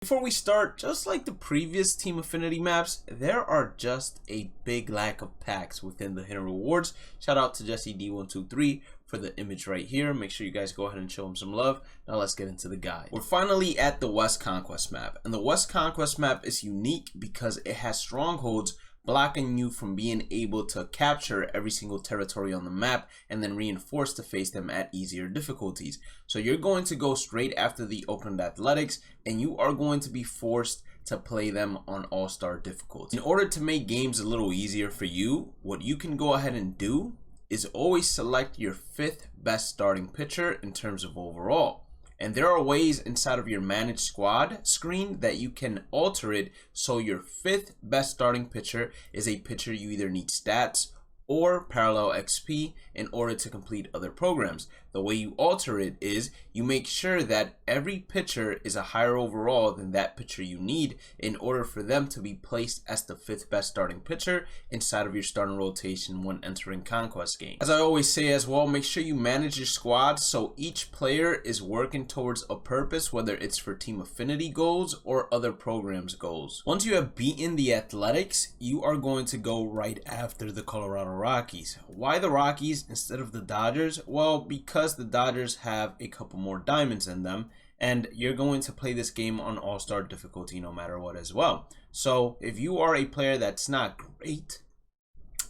Before we start, just like the previous Team Affinity maps, there are just a big lack of packs within the hidden rewards. Shout out to Jesse D123 for the image right here. Make sure you guys go ahead and show him some love. Now let's get into the guide. We're finally at the West Conquest map, and the West Conquest map is unique because it has strongholds blocking you from being able to capture every single territory on the map and then reinforce to face them at easier difficulties. So you're going to go straight after the opened athletics, and you are going to be forced to play them on all-star difficulty. In order to make games a little easier for you, what you can go ahead and do is always select your 5th best starting pitcher in terms of overall. And there are ways inside of your manage squad screen that you can alter it so your 5th best starting pitcher is a pitcher you either need stats or parallel XP in order to complete other programs. The way you alter it is you make sure that every pitcher is a higher overall than that pitcher you need in order for them to be placed as the 5th best starting pitcher inside of your starting rotation when entering Conquest games. As I always say as well, make sure you manage your squad so each player is working towards a purpose, whether it's for Team Affinity goals or other programs goals. Once you have beaten the Athletics, you are going to go right after the Colorado Rockies. Why the Rockies instead of the Dodgers? Well, because the Dodgers have a couple more diamonds in them, and you're going to play this game on all-star difficulty no matter what as well. So if you are a player that's not great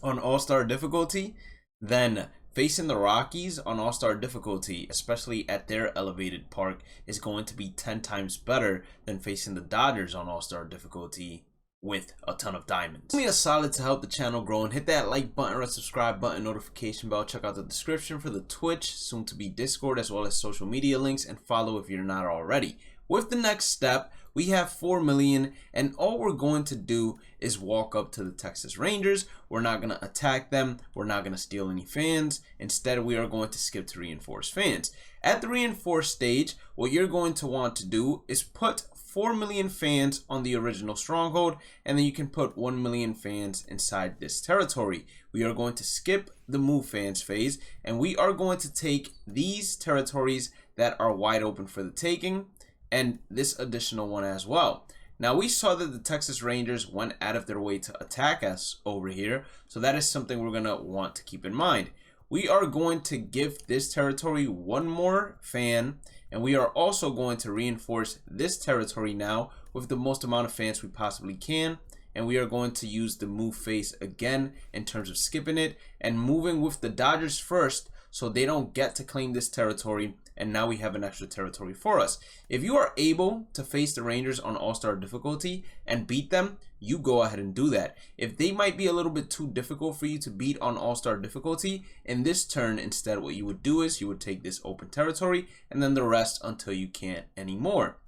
on all-star difficulty, then facing the Rockies on all-star difficulty, especially at their elevated park, is going to be 10 times better than facing the Dodgers on all-star difficulty with a ton of diamonds. Do me a solid to help the channel grow and hit that like button, red subscribe button, notification bell. Check out the description for the Twitch, soon to be Discord, as well as social media links, and follow if you're not already. With the next step, we have 4 million, and all we're going to do is walk up to the Texas Rangers. We're not going to attack them. We're not going to steal any fans. Instead, we are going to skip to reinforce fans. At the reinforce stage, what you're going to want to do is put 4 million fans on the original stronghold, and then you can put 1 million fans inside this territory. We are going to skip the move fans phase, and we are going to take these territories that are wide open for the taking, and this additional one as well. Now, we saw that the Texas Rangers went out of their way to attack us over here, so that is something we're going to want to keep in mind. We are going to give this territory 1 more fan, and we are also going to reinforce this territory now with the most amount of fans we possibly can. And we are going to use the move phase again in terms of skipping it and moving with the Dodgers first so they don't get to claim this territory, and now we have an extra territory for us. If you are able to face the Rangers on all-star difficulty and beat them, you go ahead and do that. If they might be a little bit too difficult for you to beat on all-star difficulty, in this turn instead what you would do is you would take this open territory and then the rest until you can't anymore.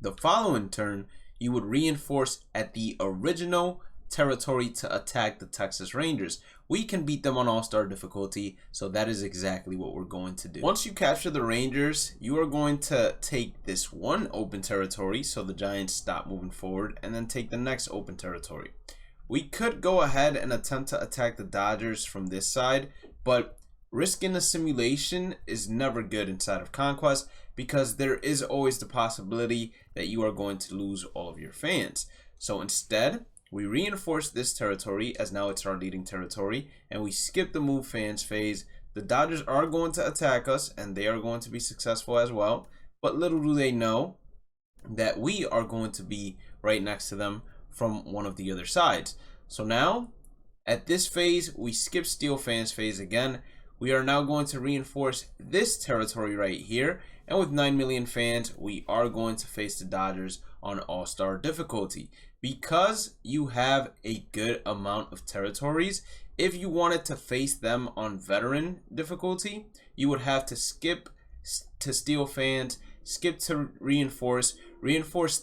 The following turn, you would reinforce at the original territory to attack the Texas Rangers. We can beat them on all-star difficulty, so that is exactly what we're going to do. Once you capture the Rangers, you are going to take this one open territory so the Giants stop moving forward, and then take the next open territory. We could go ahead and attempt to attack the Dodgers from this side, but risking a simulation is never good inside of Conquest because there is always the possibility that you are going to lose all of your fans. So instead, we reinforce this territory as now it's our leading territory, and we skip the move fans phase. The Dodgers are going to attack us, and they are going to be successful as well. But little do they know that we are going to be right next to them from one of the other sides. So now, at this phase, we skip steal fans phase again. We are now going to reinforce this territory right here. And with 9 million fans, we are going to face the Dodgers on all-star difficulty. Because you have a good amount of territories, if you wanted to face them on veteran difficulty, you would have to skip to steal fans, skip to reinforce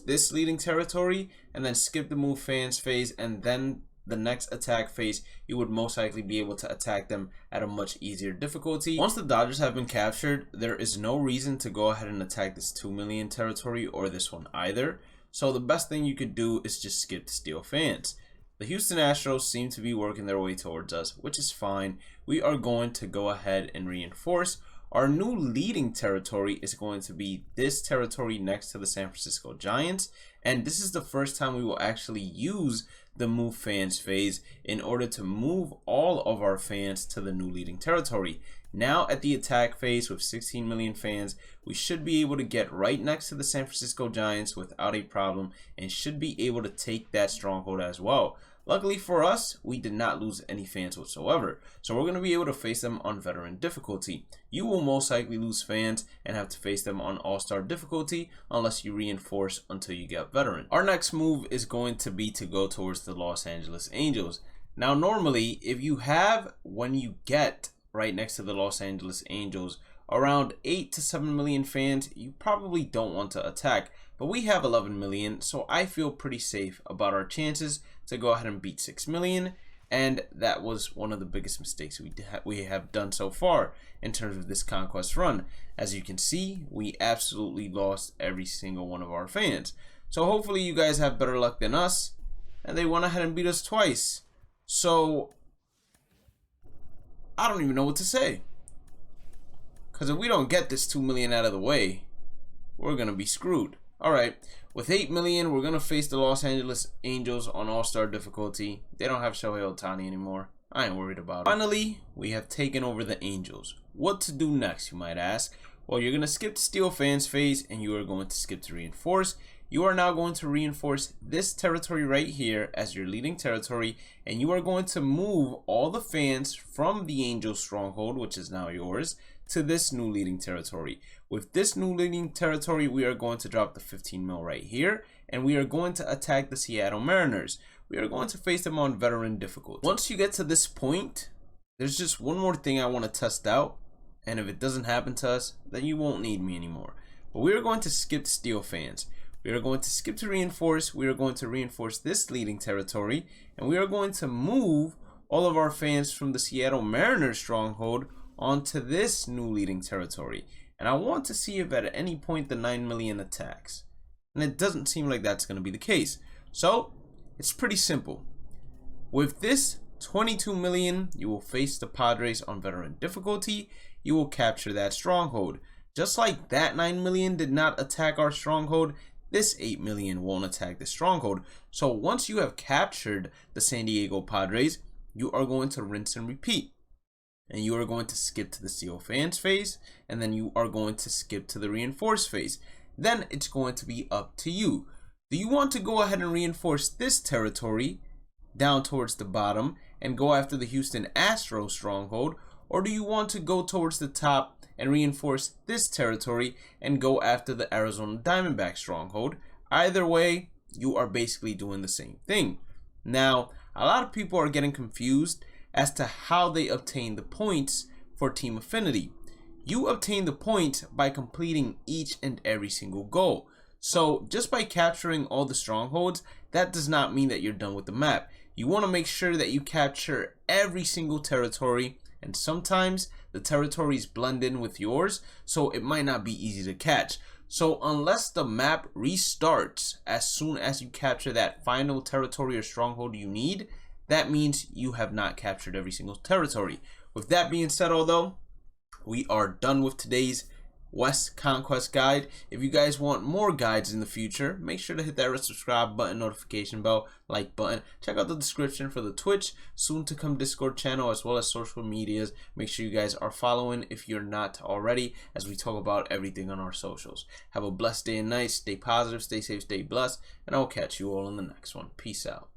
this leading territory, and then skip the move fans phase, and then the next attack phase, you would most likely be able to attack them at a much easier difficulty. Once the Dodgers have been captured, there is no reason to go ahead and attack this 2 million territory or this one either. So the best thing you could do is just skip to steal fans. The Houston Astros seem to be working their way towards us, which is fine. We are going to go ahead and reinforce our new leading territory is going to be this territory next to the San Francisco Giants, and this is the first time we will actually use the move fans phase in order to move all of our fans to the new leading territory. Now at the attack phase with 16 million fans, we should be able to get right next to the San Francisco Giants without a problem and should be able to take that stronghold as well. Luckily for us, we did not lose any fans whatsoever, so we're going to be able to face them on veteran difficulty. You will most likely lose fans and have to face them on all-star difficulty unless you reinforce until you get veteran. Our next move is going to be to go towards the Los Angeles Angels. Now normally, if you have, when you get right next to the Los Angeles Angels, around 8 to 7 million fans, you probably don't want to attack, but we have 11 million, so I feel pretty safe about our chances to go ahead and beat 6 million, and that was one of the biggest mistakes we have done so far in terms of this Conquest run. As you can see, we absolutely lost every single one of our fans. So hopefully you guys have better luck than us, and they went ahead and beat us twice. So I don't even know what to say, because if we don't get this 2 million out of the way, we're gonna be screwed. Alright, with 8 million, we're going to face the Los Angeles Angels on all-star difficulty. They don't have Shohei Ohtani anymore. I ain't worried about it. Finally, we have taken over the Angels. What to do next, you might ask? Well, you're going to skip the Steel Fans phase, and you are going to skip to Reinforce. You are now going to reinforce this territory right here as your leading territory, and you are going to move all the fans from the Angels stronghold, which is now yours, to this new leading territory. With this new leading territory, we are going to drop the 15 mil right here, and we are going to attack the Seattle Mariners. We are going to face them on veteran difficulty. Once you get to this point, there's just one more thing I want to test out, and if it doesn't happen to us, then you won't need me anymore. But we are going to skip Steel Fans. We are going to skip to Reinforce. We are going to reinforce this leading territory, and we are going to move all of our fans from the Seattle Mariners stronghold onto this new leading territory. And I want to see if at any point the 9 million attacks. And it doesn't seem like that's going to be the case. So it's pretty simple. With this 22 million, you will face the Padres on veteran difficulty. You will capture that stronghold. Just like that 9 million did not attack our stronghold, this 8 million won't attack the stronghold. So once you have captured the San Diego Padres, you are going to rinse and repeat. And you are going to skip to the Steel Fans phase, and then you are going to skip to the Reinforce phase. Then it's going to be up to you. Do you want to go ahead and reinforce this territory down towards the bottom and go after the Houston Astros stronghold, or do you want to go towards the top and reinforce this territory and go after the Arizona Diamondbacks stronghold? Either way, you are basically doing the same thing. Now, a lot of people are getting confused as to how they obtain the points for Team Affinity. You obtain the points by completing each and every single goal. So just by capturing all the strongholds, that does not mean that you're done with the map. You want to make sure that you capture every single territory, and sometimes the territories blend in with yours, so it might not be easy to catch. So unless the map restarts as soon as you capture that final territory or stronghold you need, that means you have not captured every single territory. With that being said, although, we are done with today's West Conquest guide. If you guys want more guides in the future, make sure to hit that red subscribe button, notification bell, like button. Check out the description for the Twitch, soon to come Discord channel, as well as social medias. Make sure you guys are following if you're not already, as we talk about everything on our socials. Have a blessed day and night. Stay positive, stay safe, stay blessed, and I'll catch you all in the next one. Peace out.